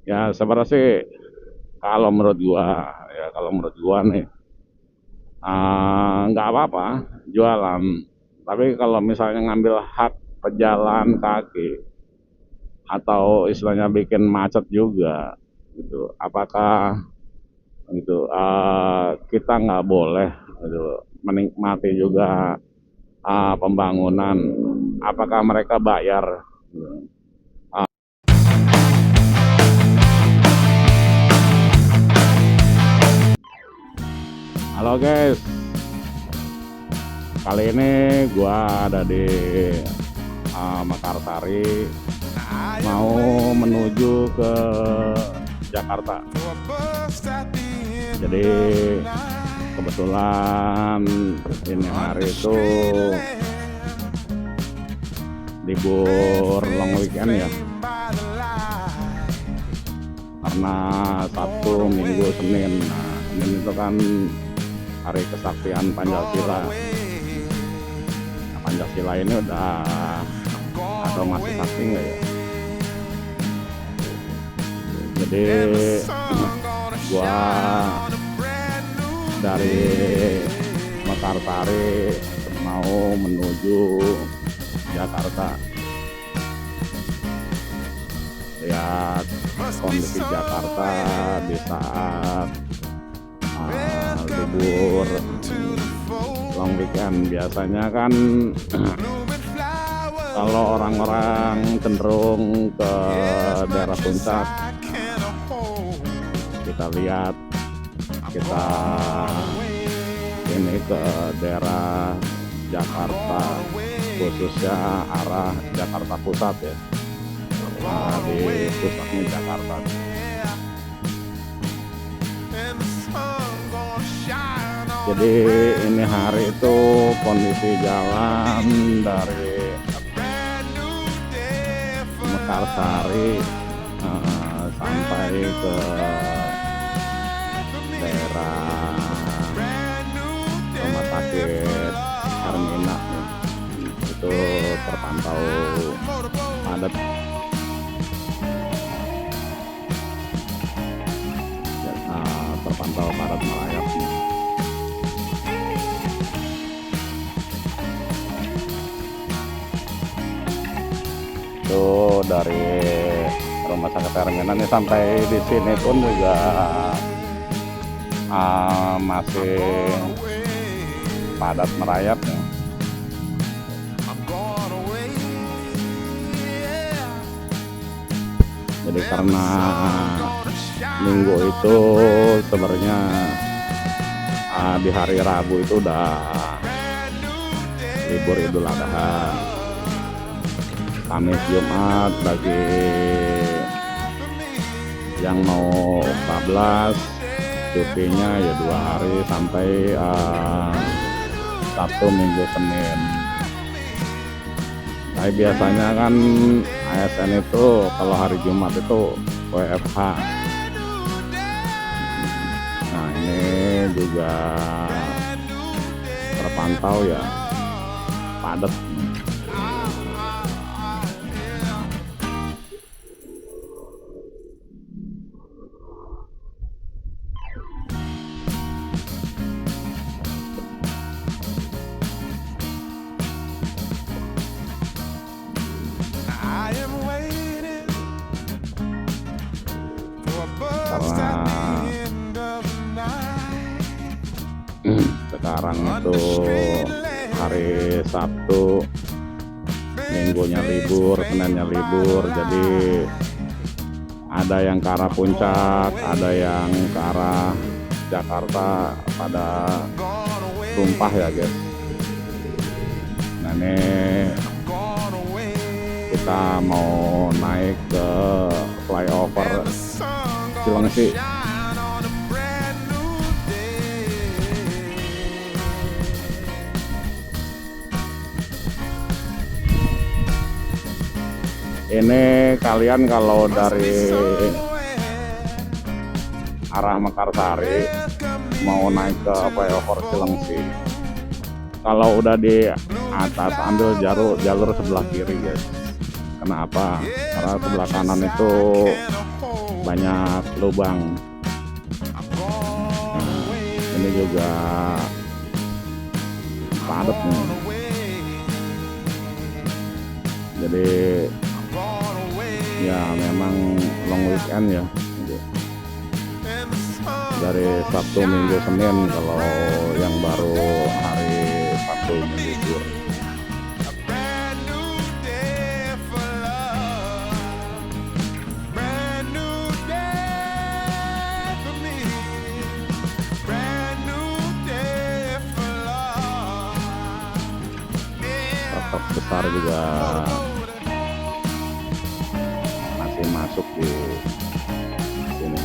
Ya sebenarnya sih kalau menurut gua, ya kalau menurut gua nih, nggak apa-apa jualan. Tapi kalau misalnya ngambil hak pejalan kaki atau istilahnya bikin macet juga, gitu. Apakah gitu kita nggak boleh gitu menikmati juga pembangunan? Apakah mereka bayar? Gitu. Halo guys, kali ini gua ada di Mekarsari, mau menuju ke Jakarta. Jadi kebetulan ini hari itu libur long weekend ya, karena Sabtu, Minggu, Senin. Nah, Senin itu kan hari kesaktian Pancasila. Nah, Pancasila ini udah atau masih sakti nggak ya? Jadi gua dari Mekarsari mau menuju Jakarta, lihat kondisi Jakarta di saat libur long weekend. Biasanya kan kalau orang-orang cenderung ke daerah puncak, kita lihat, kita ini ke daerah Jakarta, khususnya arah Jakarta Pusat ya. Nah, di pusatnya Jakarta. Jadi ini hari itu kondisi jalan dari Mekarsari sampai ke daerah rumah sakit Hermina itu terpantau padat. Terpantau padat merayap. Itu dari rumah sakit Hermina nih sampai di sini pun juga masih padat merayap ya. Jadi karena minggu itu sebenarnya di hari Rabu itu udah libur Idul Adha. Kamis Jumat bagi yang mau 14 cutinya ya 2 hari sampai Sabtu, Minggu, Senin. Nah, biasanya kan ASN itu kalau hari Jumat itu WFH. Nah, ini juga terpantau ya padat. Sekarang itu hari Sabtu, Minggunya libur, Seninnya libur. Jadi ada yang ke arah puncak, ada yang ke arah Jakarta pada tumpah ya guys. Nah, ini kita mau naik ke flyover Cilengsi. Ini kalian kalau dari arah Mekarsari mau naik ke flyover Cilengsi, kalau udah di atas ambil jalur sebelah kiri guys. Kenapa? Karena sebelah kanan itu banyak lubang. Nah, ini juga padat nih. Jadi ya memang long weekend ya. Dari Sabtu, Minggu, Senin, kalau yang baru hari Sabtu ini libur. Truk besar juga masih masuk di sini.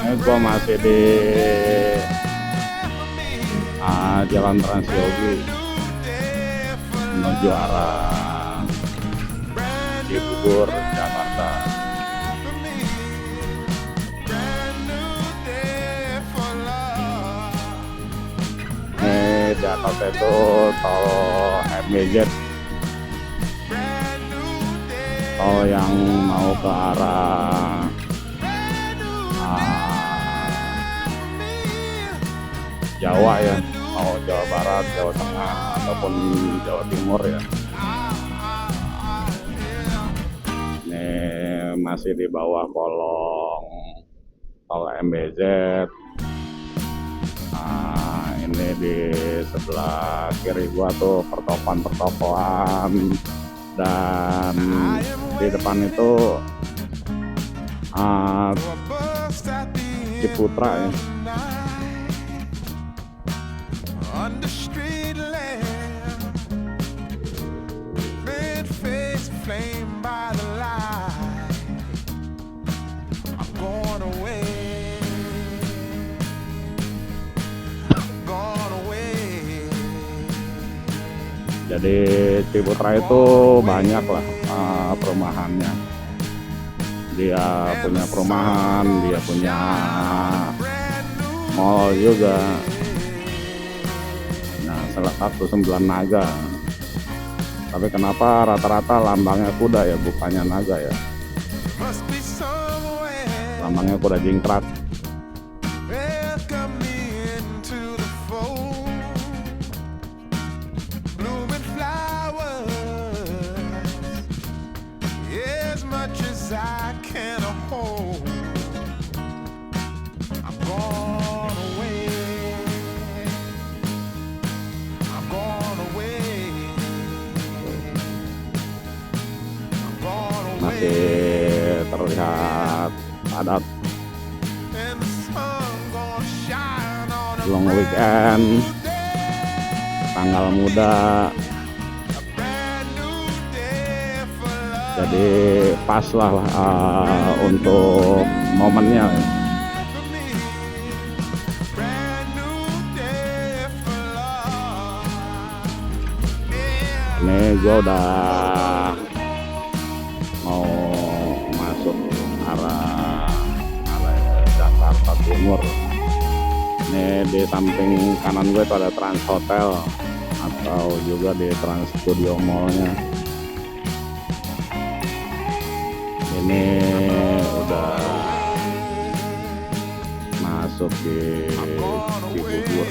Ini gua masih di Jalan Trans Yogi menuju arah Cibubur, Jakarta. Ini di atas itu tol MBZ, tol yang mau ke arah Jawa ya, mau Jawa Barat, Jawa Tengah ataupun Jawa Timur ya. Ini masih di bawah kolong tol MBZ. Nah, ini di sebelah kiri gua tuh pertokoan, dan di depan itu Ciputra ya. Under street lamp, red face flame by the light. I'm going away. I'm going away. Jadi Ciputra itu banyak lah perumahannya. Dia punya perumahan, dia punya mall juga. Salah satu 9 naga. Tapi kenapa rata-rata lambangnya kuda ya, bukannya naga ya? Lambangnya kuda jingkrak. Masih terlihat padat. Long weekend, tanggal muda, jadi pas lah untuk momennya. Ini gue udah mau masuk arah Jakarta Timur. Ini di samping kanan gue itu ada Trans Hotel atau juga di Trans Studio Mall-nya. Ini udah masuk di Cibubur.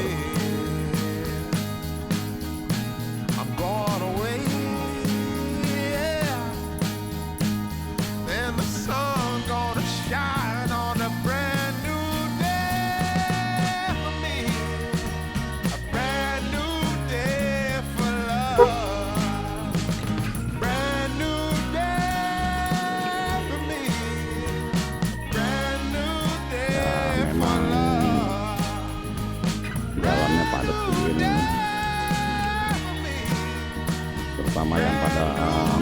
Terutama yang pada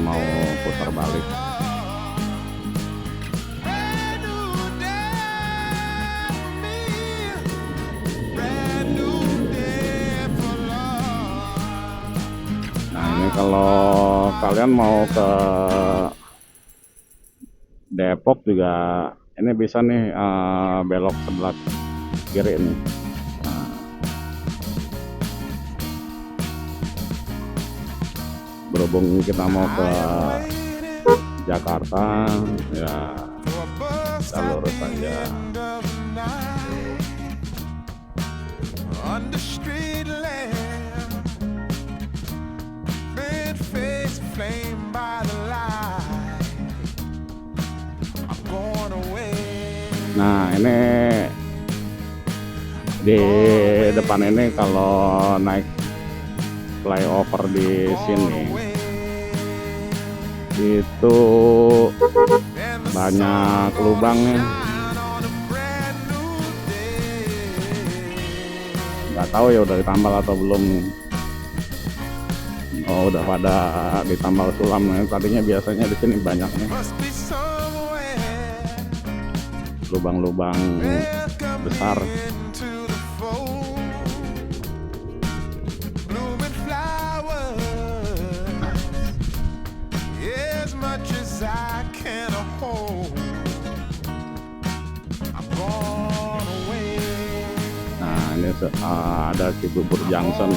mau putar balik. kalau kalian mau ke Depok juga ini bisa nih, belok sebelah kiri nih. Nah, berhubung kita mau ke Jakarta ya kita lurus aja. Nah ini di depan ini kalau naik flyover di sini itu banyak lubangnya. Nggak tahu ya udah ditambal atau belum. Oh udah pada ditambal sulam. Tadinya biasanya di sini banyaknya lubang-lubang besar. Nah ini ada Cibubur Junction.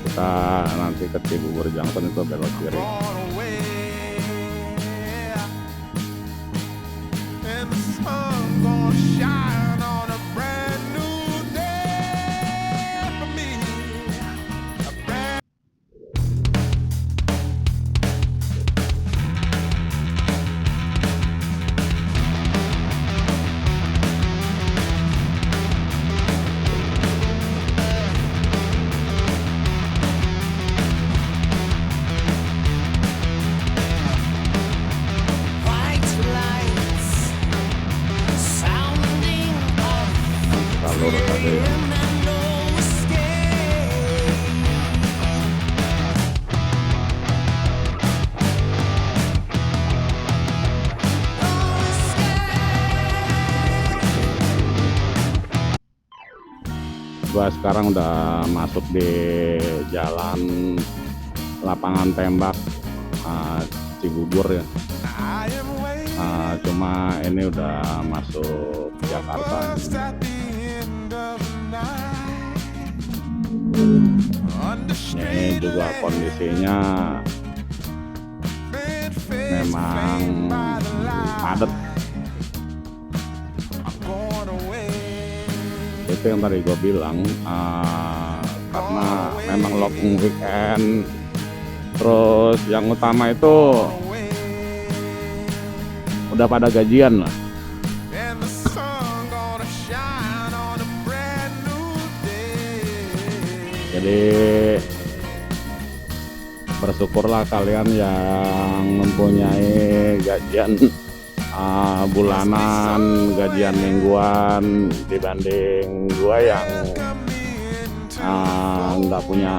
Kita nanti ke Cibubur Junction itu belok kiri. Lurus aja ya. Gua sekarang udah masuk di jalan lapangan tembak Cibubur ya. Cuma ini udah masuk Jakarta. Ini juga kondisinya memang padat. Itu yang tadi gue bilang, karena memang long weekend. Terus yang utama itu udah pada gajian lah. Jadi bersyukurlah kalian yang mempunyai gajian bulanan, gajian mingguan, dibanding gua yang nggak punya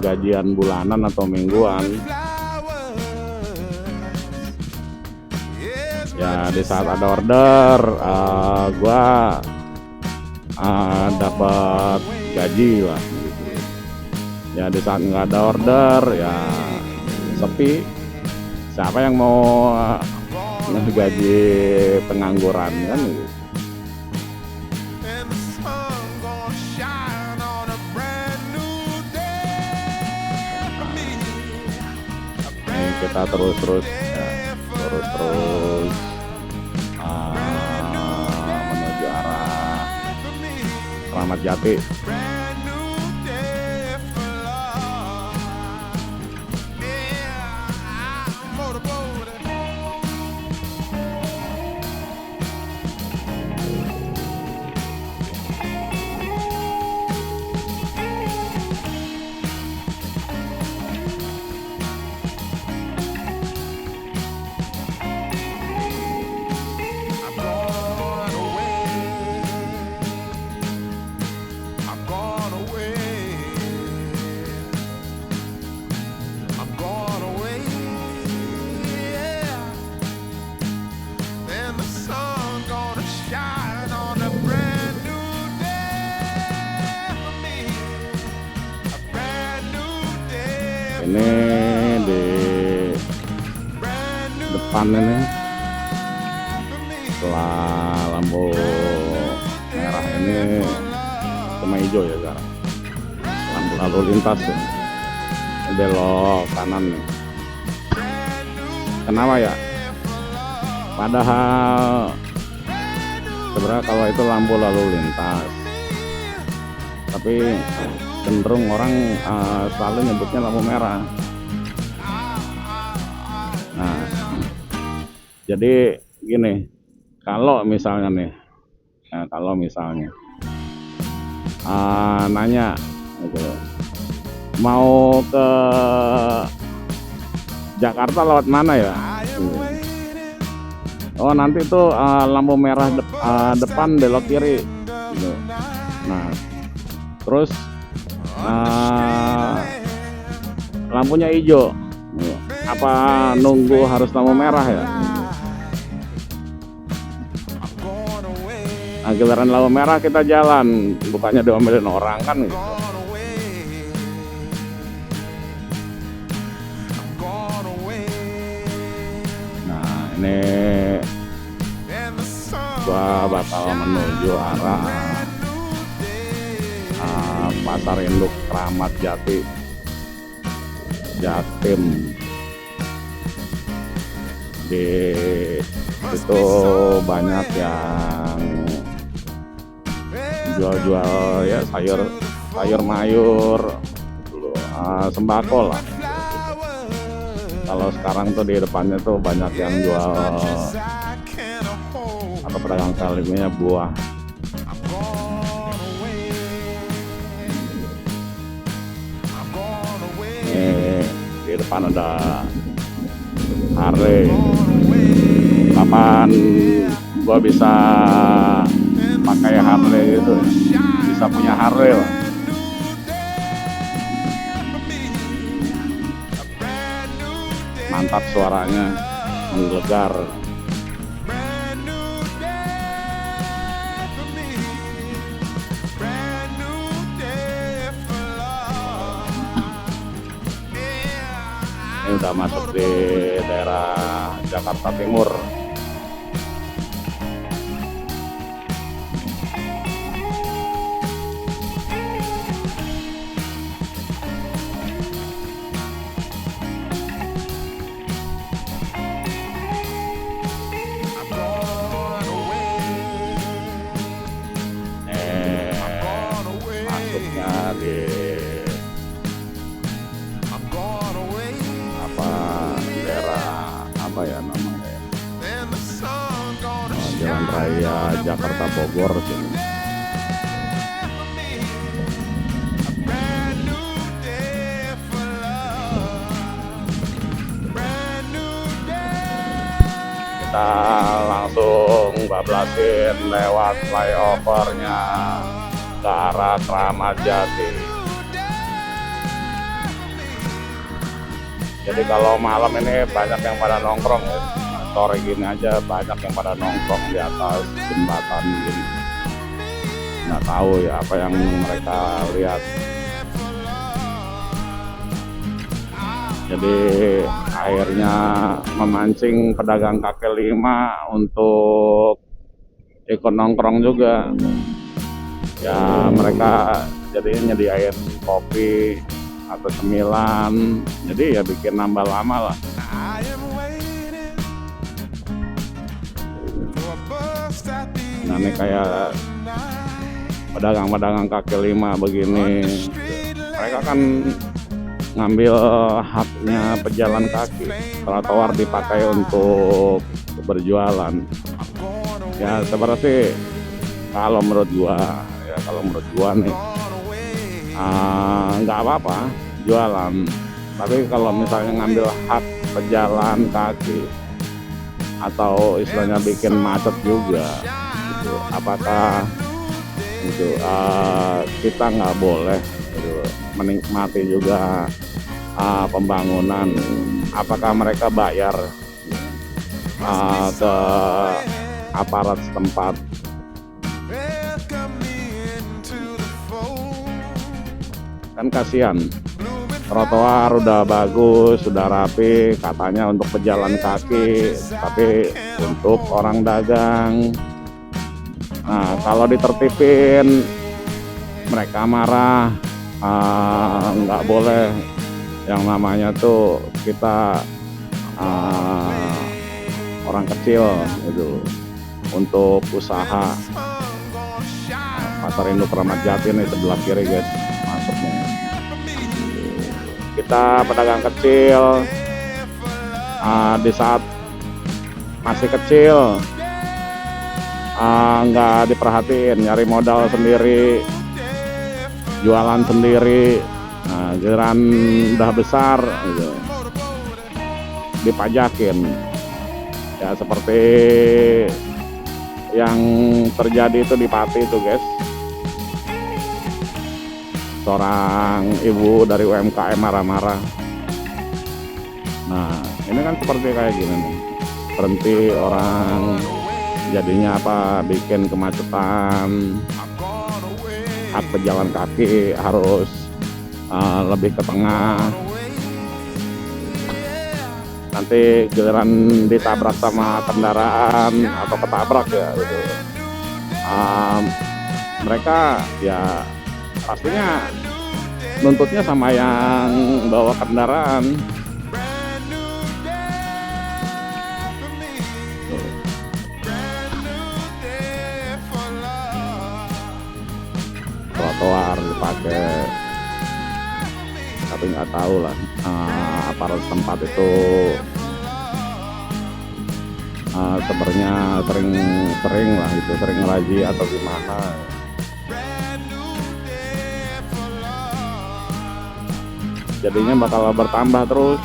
gajian bulanan atau mingguan. Ya di saat ada order gua dapat gaji lah gitu. Ya di saat nggak ada order ya sepi. Siapa yang mau gaji pengangguran kan gitu. Ini kita terus menuju arah Kramat Jati. ini di depan ini setelah lampu merah ini cuma hijau ya sekarang, lampu lalu lintas ya. Belok kanan nih. Kenapa ya? Padahal sebenarnya kalau itu lampu lalu lintas, tapi cenderung orang selalu nyebutnya lampu merah. Nah, jadi gini, kalau misalnya nih, nanya gitu, mau ke Jakarta lewat mana ya? Oh nanti tuh lampu merah depan belok kiri gitu. Nah terus lampunya hijau, apa nunggu harus lampu merah ya? Nah, giliran lampu merah kita jalan, bukannya diomelin orang kan gitu. Nah ini gua bakal menuju arah Pasar Induk Kramat Jati, Jatim. Di situ banyak yang jual-jual ya sayur mayur, sembako lah. Kalau sekarang tuh di depannya tuh banyak yang jual atau pedagang keliling buah. Ini di depan ada Harley. Kapan gua bisa pakai Harley gitu, bisa punya Harley lah. Mantap suaranya, menggelegar. Ini udah masuk di daerah Jakarta Timur. Masuknya di apa ya namanya, Jalan Raya Jakarta Bogor sini. Kita langsung bablasin lewat flyovernya ke arah Kramat Jati. Jadi kalau malam ini banyak yang pada nongkrong ya. Sore gini aja banyak yang pada nongkrong di atas jembatan gini. Nggak tahu ya apa yang mereka lihat. Jadi akhirnya memancing pedagang kaki lima untuk ikut nongkrong juga. Ya mereka jadi nyediain kopi atau cemilan, jadi ya bikin nambah lama lah. Nah ini kayak pedagang-pedagang kaki lima begini, mereka kan ngambil haknya pejalan kaki, trotoar dipakai untuk berjualan. Ya seperti kalau menurut gua nih nggak apa-apa jualan, tapi kalau misalnya ngambil hak pejalan kaki atau istilahnya bikin macet juga gitu, apakah gitu, kita nggak boleh gitu, menikmati juga pembangunan? Apakah mereka bayar ke aparat setempat? Kan kasihan trotoar udah bagus, sudah rapi, katanya untuk pejalan kaki, tapi untuk orang dagang. Nah, kalau ditertipin mereka marah. Nggak boleh, yang namanya tuh kita orang kecil gitu untuk usaha. Pasar Induk Ramat Jati nih sebelah kiri guys masuknya. Kita pedagang kecil, di saat masih kecil nggak diperhatiin, nyari modal sendiri, jualan sendiri. Nah, giliran udah besar gitu, dipajakin ya, seperti yang terjadi itu di Pati itu guys. Seorang ibu dari UMKM marah-marah. Nah, ini kan seperti kayak gini nih, berhenti orang, jadinya apa, bikin kemacetan. Hak pejalan kaki harus lebih ke tengah. Nanti giliran ditabrak sama kendaraan atau ketabrak ya gitu. Mereka ya pastinya nuntutnya sama yang bawa kendaraan. Trotoar dipakai, tapi nggak tahu lah aparat tempat itu sebenarnya sering lah itu, sering razia atau gimana. Jadinya bakal bertambah terus.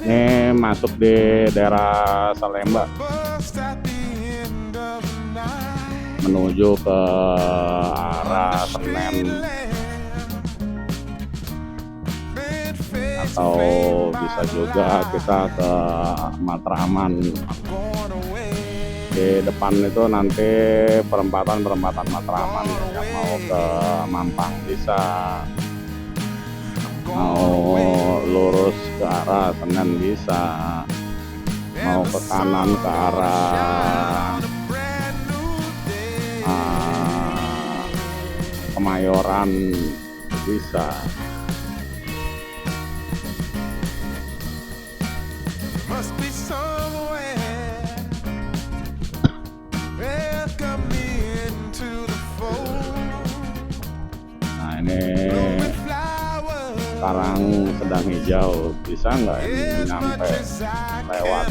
Ini masuk di daerah Salemba menuju ke arah Senen, atau bisa juga kita ke Matraman. Di depan itu nanti perempatan Matraman. Yang mau ke Mampang bisa, mau lurus ke arah Senen bisa, mau ke kanan ke arah Kemayoran bisa. Nah, ini sekarang sedang hijau, bisa nggak ini nyampe lewat?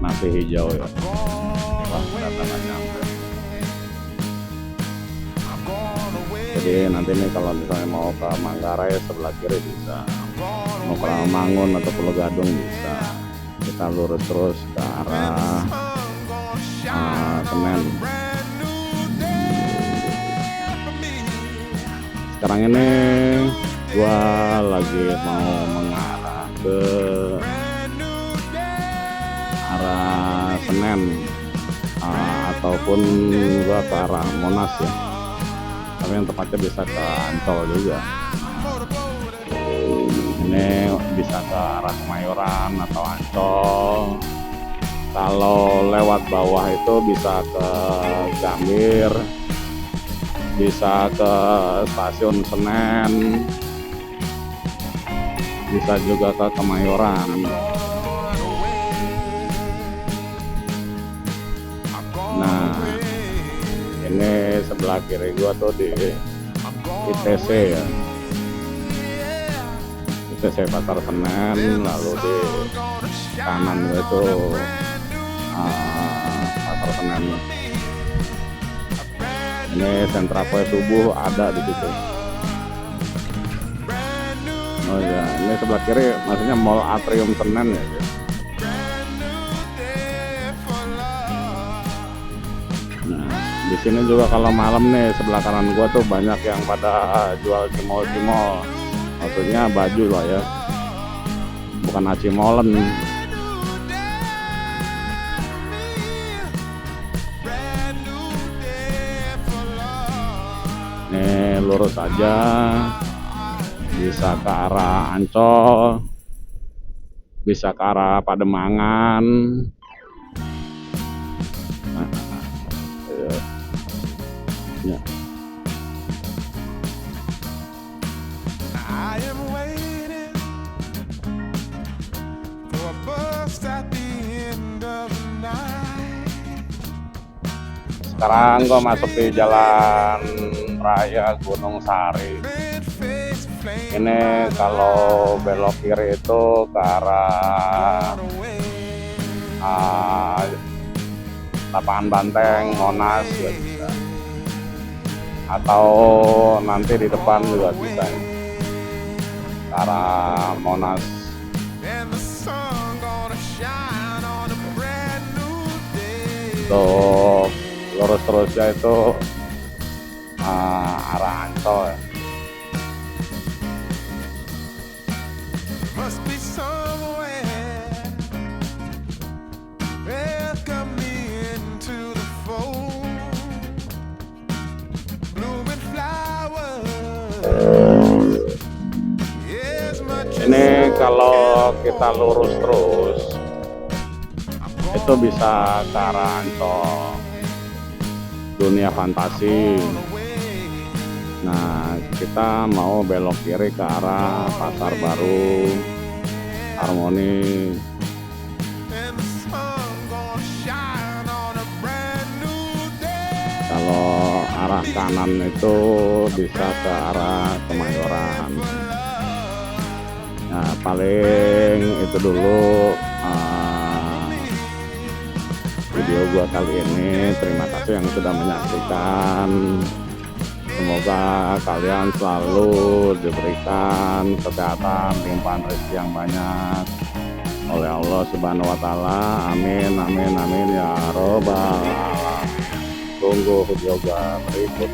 Masih hijau ya. Wah, ternyata nyampe. Jadi nanti nih kalau misalnya mau ke Manggarai sebelah kiri bisa, mau ke Mangun atau Pulau Gadung bisa. Kita lurus terus ke arah Senen. Sekarang ini gua lagi mau mengarah ke arah Senen, ataupun gua ke arah Monas ya, tapi yang tepatnya bisa ke Ancol juga. Ini bisa ke arah Kemayoran atau Ancol. Kalau lewat bawah itu bisa ke Gambir, bisa ke stasiun Senen, bisa juga ke Kemayoran. Nah, ini sebelah kiri gua tuh di ITC ya, ITC Pasar Senen. Lalu di kanan itu Pasar Senen. Ini sentra kue subuh ada di situ. Oh ya, ini sebelah kiri maksudnya Mall Atrium Senen ya. Nah, di Di sini juga kalau malam nih sebelah kanan gua tuh banyak yang pada jual cimol-cimol, maksudnya baju lah ya, bukan acimolen. Nih lurus aja bisa ke arah Ancol, bisa ke arah Pademangan. Nah, ya. Sekarang gue masuk di Jalan Raya Gunung Sari. Ini kalau belok kiri itu ke arah Lapangan Banteng, Monas juga bisa. Atau nanti di depan juga bisa. Ke arah Monas. Untuk lurus terusnya itu arah Ancol ya. Ini kalau kita lurus terus itu bisa ke arah Ancol, Dunia Fantasi. Nah, kita mau belok kiri ke arah Pasar Baru, Harmoni. Kalau arah kanan itu bisa ke arah Kemayoran. Nah, paling itu dulu video gua kali ini. Terima kasih yang sudah menyaksikan. Semoga kalian selalu diberikan kesehatan, limpahan rezeki yang banyak oleh Allah Subhanahu wa Ta'ala. Amin, amin, amin ya robbal alamin. Tunggu video gua berikut.